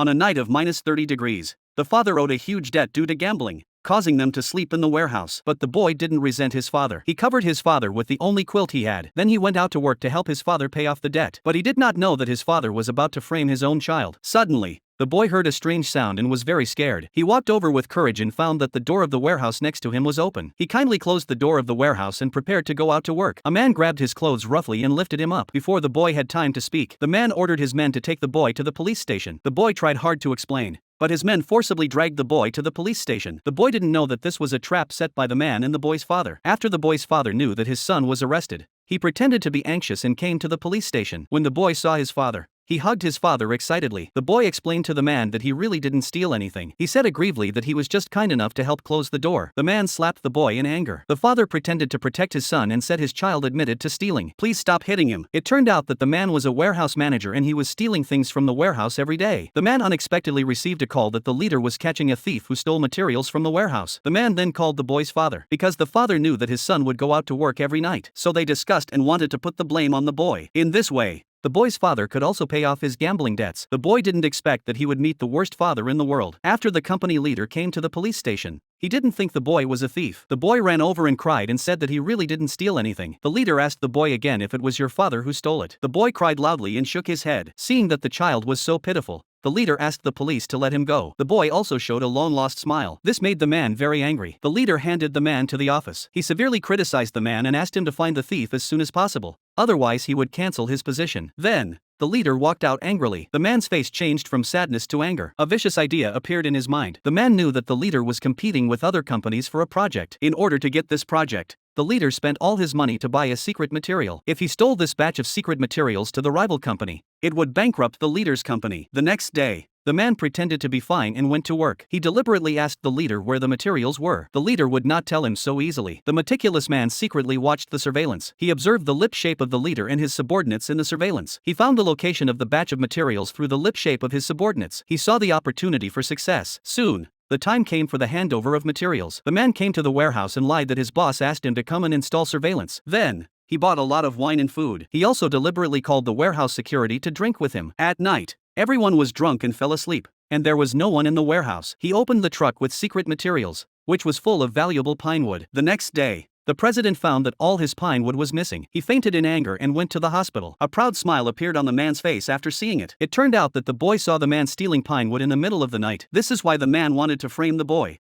On a night of -30 degrees, the father owed a huge debt due to gambling, causing them to sleep in the warehouse. But the boy didn't resent his father. He covered his father with the only quilt he had. Then he went out to work to help his father pay off the debt. But he did not know that his father was about to frame his own child. Suddenly, the boy heard a strange sound and was very scared. He walked over with courage and found that the door of the warehouse next to him was open. He kindly closed the door of the warehouse and prepared to go out to work. A man grabbed his clothes roughly and lifted him up. Before the boy had time to speak, the man ordered his men to take the boy to the police station. The boy tried hard to explain, but his men forcibly dragged the boy to the police station. The boy didn't know that this was a trap set by the man and the boy's father. After the boy's father knew that his son was arrested, he pretended to be anxious and came to the police station. When the boy saw his father, he hugged his father excitedly. The boy explained to the man that he really didn't steal anything. He said aggrievedly that he was just kind enough to help close the door. The man slapped the boy in anger. The father pretended to protect his son and said his child admitted to stealing. Please stop hitting him. It turned out that the man was a warehouse manager and he was stealing things from the warehouse every day. The man unexpectedly received a call that the leader was catching a thief who stole materials from the warehouse. The man then called the boy's father, because the father knew that his son would go out to work every night. So they discussed and wanted to put the blame on the boy. In this way, the boy's father could also pay off his gambling debts. The boy didn't expect that he would meet the worst father in the world. After the company leader came to the police station, he didn't think the boy was a thief. The boy ran over and cried and said that he really didn't steal anything. The leader asked the boy again if it was your father who stole it. The boy cried loudly and shook his head. Seeing that the child was so pitiful, the leader asked the police to let him go. The boy also showed a long-lost smile. This made the man very angry. The leader handed the man to the office. He severely criticized the man and asked him to find the thief as soon as possible. Otherwise he would cancel his position. Then, the leader walked out angrily. The man's face changed from sadness to anger. A vicious idea appeared in his mind. The man knew that the leader was competing with other companies for a project. In order to get this project, the leader spent all his money to buy a secret material. If he stole this batch of secret materials to the rival company, it would bankrupt the leader's company. The next day, the man pretended to be fine and went to work. He deliberately asked the leader where the materials were. The leader would not tell him so easily. The meticulous man secretly watched the surveillance. He observed the lip shape of the leader and his subordinates in the surveillance. He found the location of the batch of materials through the lip shape of his subordinates. He saw the opportunity for success. Soon, the time came for the handover of materials. The man came to the warehouse and lied that his boss asked him to come and install surveillance. Then, he bought a lot of wine and food. He also deliberately called the warehouse security to drink with him. At night, everyone was drunk and fell asleep, and there was no one in the warehouse. He opened the truck with secret materials, which was full of valuable pine wood. The next day, the president found that all his pine wood was missing. He fainted in anger and went to the hospital. A proud smile appeared on the man's face after seeing it. It turned out that the boy saw the man stealing pine wood in the middle of the night. This is why the man wanted to frame the boy.